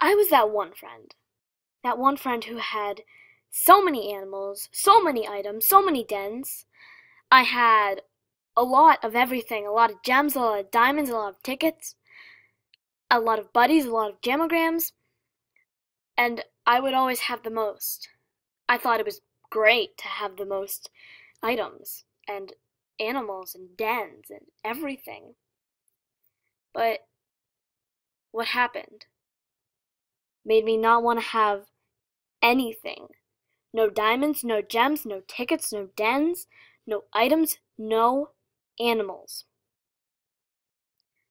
I was that one friend. That one friend who had so many animals, so many items, so many dens. I had a lot of everything, a lot of gems, a lot of diamonds, a lot of tickets, a lot of buddies, a lot of jamograms, and I would always have the most. I thought it was great to have the most items and animals and dens and everything. But what happened made me not want to have anything. No diamonds, no gems, no tickets, no dens, no items, no animals.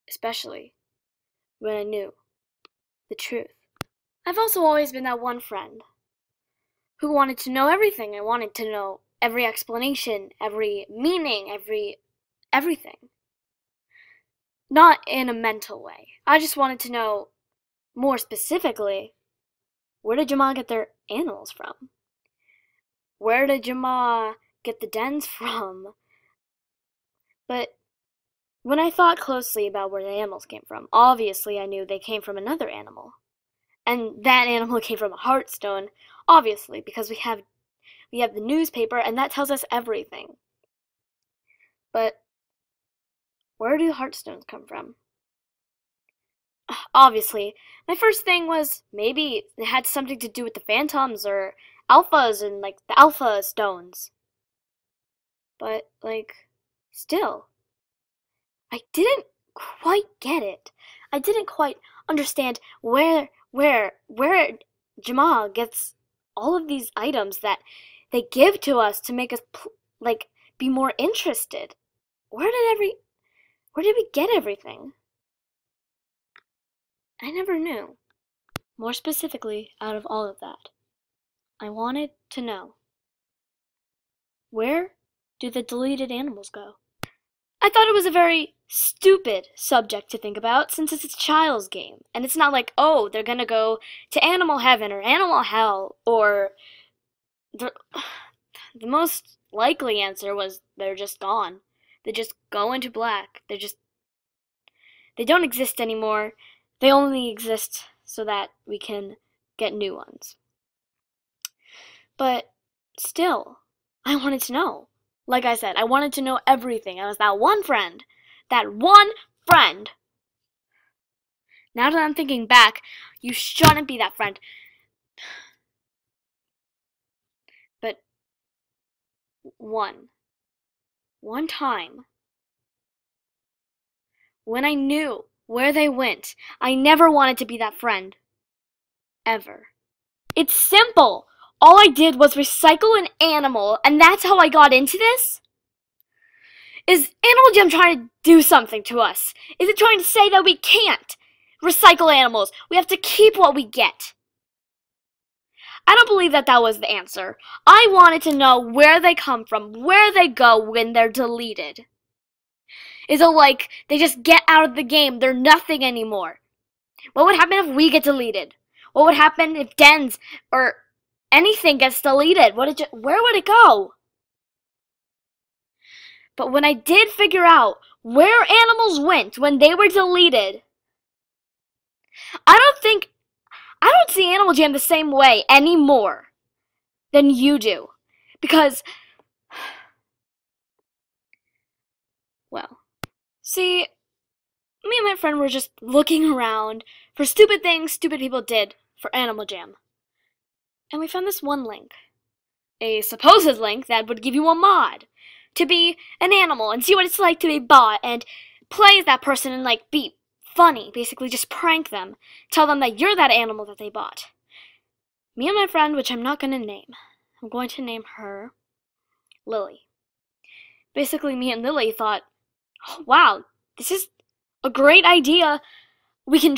Especially when I knew the truth. I've also always been that one friend who wanted to know everything. I wanted to know every explanation, every meaning, everything. Not in a mental way. I just wanted to know, more specifically, where did Jamal get their animals from? Where did Jamal get the dens from? But when I thought closely about where the animals came from, obviously I knew they came from another animal. And that animal came from a heartstone, obviously, because we have the newspaper, and that tells us everything. But where do heartstones come from? Obviously, my first thing was maybe it had something to do with the phantoms or alphas and like the alpha stones. But still, I didn't quite get it. I didn't quite understand where Jamal gets all of these items that they give to us to make us be more interested. Where did we get everything? I never knew. More specifically, out of all of that, I wanted to know, where do the deleted animals go? I thought it was a very stupid subject to think about since it's a child's game. And it's not like, oh, they're gonna go to animal heaven or animal hell, or the most likely answer was they're just gone. They just go into black. They don't exist anymore. They only exist so that we can get new ones. But still, I wanted to know. Like I said, I wanted to know everything. I was that one friend. That one friend. Now that I'm thinking back, you shouldn't be that friend. But one time, when I knew where they went, I never wanted to be that friend. Ever. It's simple. All I did was recycle an animal, and that's how I got into this? Is AnimalJam trying to do something to us? Is it trying to say that we can't recycle animals? We have to keep what we get. I don't believe that was the answer. I wanted to know where they come from, where they go when they're deleted. Is it like they just get out of the game, they're nothing anymore? What would happen if we get deleted? What would happen if dens or anything gets deleted? Where would it go? But when I did figure out where animals went when they were deleted, I don't see AnimalJam the same way anymore than you do. Because, well, see, me and my friend were just looking around for stupid things stupid people did for AnimalJam. And we found this one link. A supposed link that would give you a mod to be an animal and see what it's like to be bought and play as that person and be funny, basically just prank them, tell them that you're that animal that they bought. Me and my friend, which I'm not going to name, I'm going to name her Lily. Basically, me and Lily thought, oh, wow, this is a great idea. We can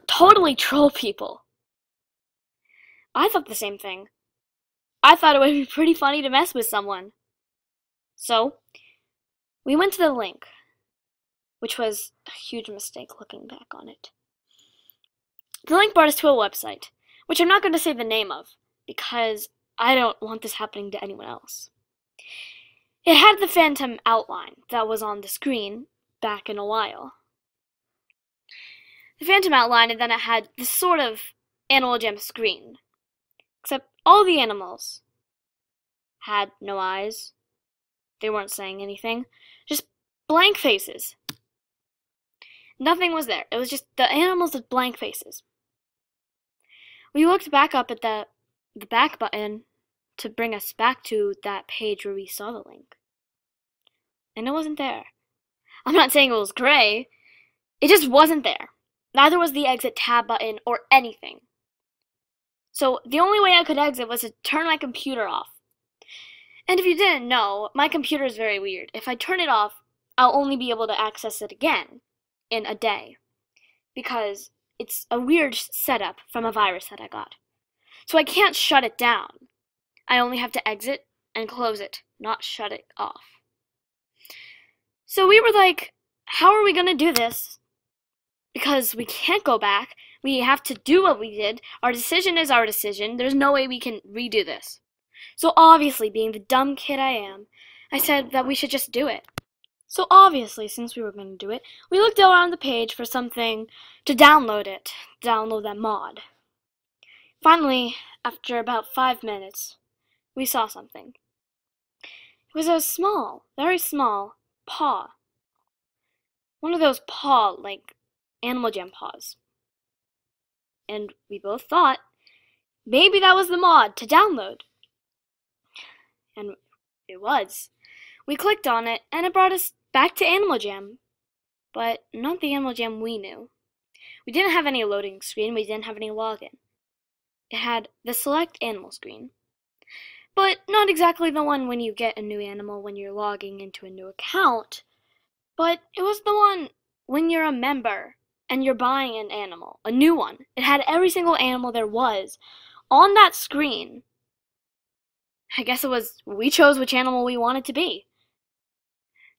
totally troll people. I thought the same thing. I thought it would be pretty funny to mess with someone. So, we went to the link, which was a huge mistake looking back on it. The link brought us to a website, which I'm not going to say the name of, because I don't want this happening to anyone else. It had the phantom outline that was on the screen back in a while. the phantom outline, and then it had this sort of AnimalJam screen. Except all the animals had no eyes. They weren't saying anything. Just blank faces. Nothing was there. It was just the animals with blank faces. We looked back up at the back button to bring us back to that page where we saw the link. And it wasn't there. I'm not saying it was gray. It just wasn't there. Neither was the exit tab button or anything. So the only way I could exit was to turn my computer off. And if you didn't know, my computer is very weird. If I turn it off, I'll only be able to access it again in a day. Because it's a weird setup from a virus that I got. So I can't shut it down. I only have to exit and close it, not shut it off. So we were like, how are we going to do this? Because we can't go back. We have to do what we did. Our decision is our decision. There's no way we can redo this. So obviously, being the dumb kid I am, I said that we should just do it. So obviously, since we were going to do it, we looked around the page for something to download that mod. Finally, after about 5 minutes, we saw something. It was a small, very small paw. One of those paw, like AnimalJam paws. And we both thought, maybe that was the mod to download. And it was. We clicked on it, and it brought us back to AnimalJam. But not the AnimalJam we knew. We didn't have any loading screen, we didn't have any login. It had the select animal screen. But not exactly the one when you get a new animal when you're logging into a new account. But it was the one when you're a member and you're buying an animal, a new one. It had every single animal there was on that screen. I guess it was, we chose which animal we wanted to be.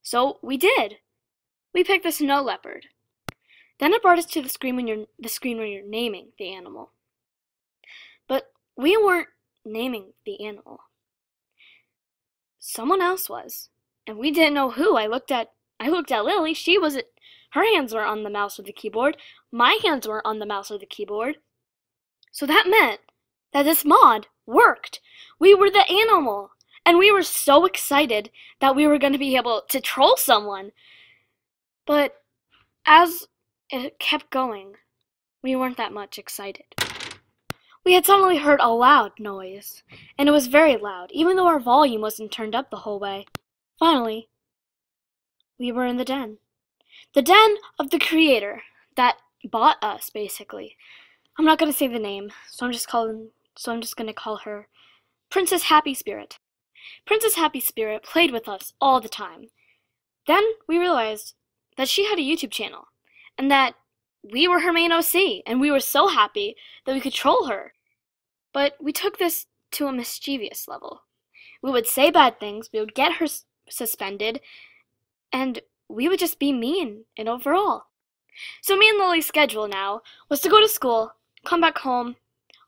So we did. We picked the snow leopard. Then it brought us to the screen where you're naming the animal. But we weren't naming the animal. Someone else was, and we didn't know who. I looked at Lily. Her hands were on the mouse or the keyboard. My hands were on the mouse or the keyboard. So that meant that this mod worked. We were the animal, and we were so excited that we were going to be able to troll someone. But as it kept going, we weren't that much excited. We had suddenly heard a loud noise, and it was very loud, even though our volume wasn't turned up the whole way. Finally, we were in the den. The den of the creator that bought us, basically. I'm not going to say the name, so I'm just going to call her Princess Happy Spirit. Princess Happy Spirit played with us all the time. Then we realized that she had a YouTube channel, and that we were her main OC, and we were so happy that we could troll her. But we took this to a mischievous level. We would say bad things, we would get her suspended, and we would just be mean and overall. So me and Lily's schedule now was to go to school, come back home,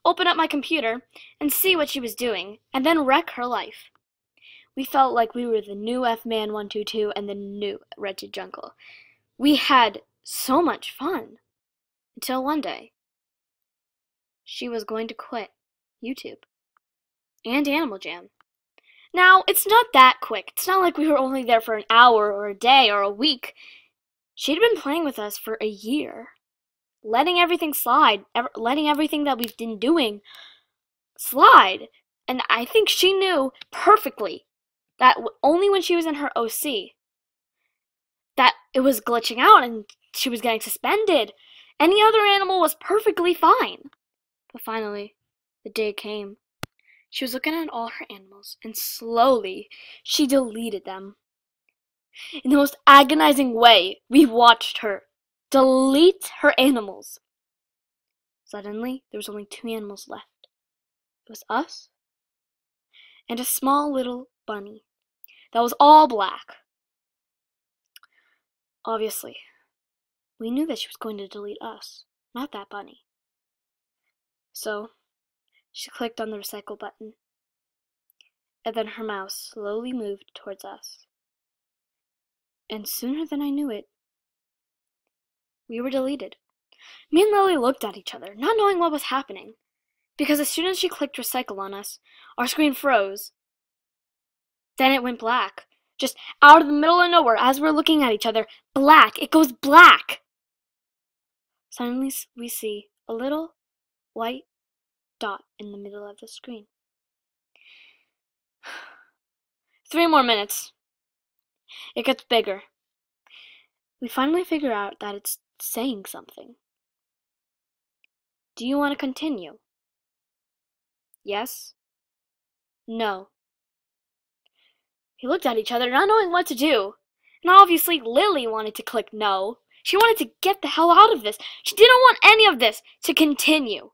open up my computer, and see what she was doing, and then wreck her life. We felt like we were the new F-Man 122 and the new Wretched Jungle. We had so much fun. Until one day, she was going to quit YouTube and AnimalJam. Now, it's not that quick. It's not like we were only there for an hour or a day or a week. She'd been playing with us for a year, letting everything slide, letting everything that we've been doing slide. And I think she knew perfectly that only when she was in her OC that it was glitching out and she was getting suspended. Any other animal was perfectly fine. But finally, the day came. She was looking at all her animals, and slowly, she deleted them. In the most agonizing way, we watched her delete her animals. Suddenly, there was only 2 animals left. It was us and a small little bunny that was all black. Obviously, we knew that she was going to delete us, not that bunny. So, she clicked on the recycle button, and then her mouse slowly moved towards us. And sooner than I knew it, we were deleted. Me and Lily looked at each other, not knowing what was happening, because as soon as she clicked recycle on us, our screen froze. Then it went black. Just out of the middle of nowhere, as we're looking at each other, black. It goes black. Suddenly we see a little white dot in the middle of the screen. 3 more minutes. It gets bigger. We finally figure out that it's saying something. Do you want to continue? Yes? No. We looked at each other, not knowing what to do. And obviously Lily wanted to click no. She wanted to get the hell out of this. She didn't want any of this to continue.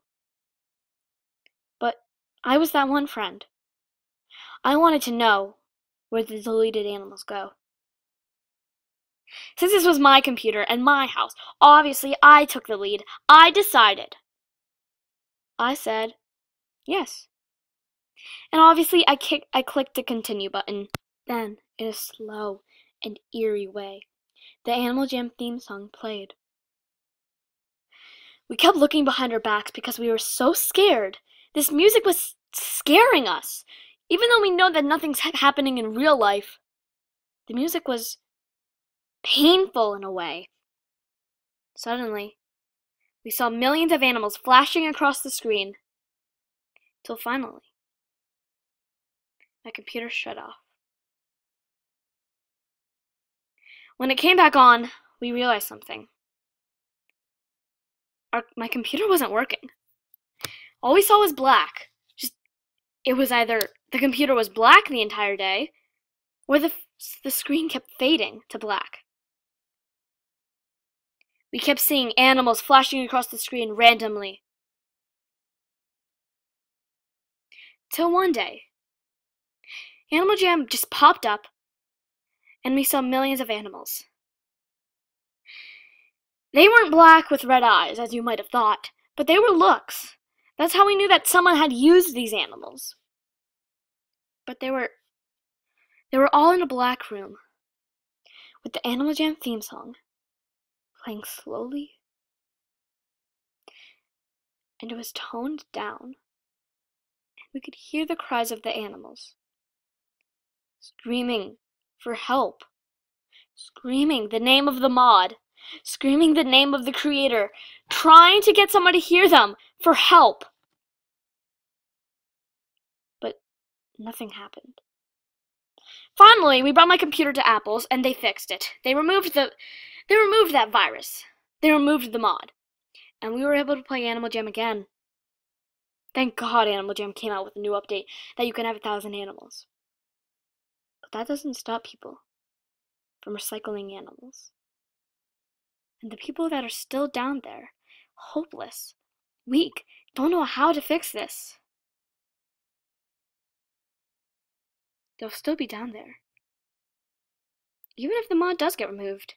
But I was that one friend. I wanted to know where the deleted animals go. Since this was my computer and my house, obviously I took the lead. I decided. I said yes. And obviously I clicked the continue button. Then, in a slow and eerie way, the AnimalJam theme song played. We kept looking behind our backs because we were so scared. This music was scaring us. Even though we know that nothing's happening in real life, the music was painful in a way. Suddenly, we saw millions of animals flashing across the screen, till finally, my computer shut off. When it came back on, we realized something. My computer wasn't working. All we saw was black. It was either the computer was black the entire day, or the screen kept fading to black. We kept seeing animals flashing across the screen randomly. Till one day, AnimalJam just popped up, and we saw millions of animals. They weren't black with red eyes, as you might have thought, but they were looks. That's how we knew that someone had used these animals. But they were all in a black room, with the AnimalJam theme song playing slowly, and it was toned down, and we could hear the cries of the animals, screaming for help, screaming the name of the mod, screaming the name of the creator, trying to get someone to hear them for help. But nothing happened. Finally, we brought my computer to Apple's and they fixed it. They removed that virus. They removed the mod. And we were able to play AnimalJam again. Thank God AnimalJam came out with a new update that you can have 1,000 animals. But that doesn't stop people from recycling animals. And the people that are still down there, hopeless, weak, don't know how to fix this, they'll still be down there. Even if the mod does get removed.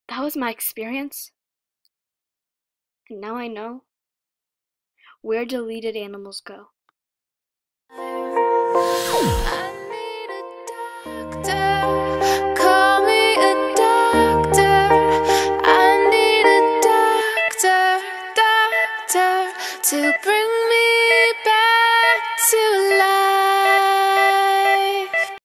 That was my experience. And now I know where deleted animals go. I need a doctor, call me a doctor. I need a doctor to bring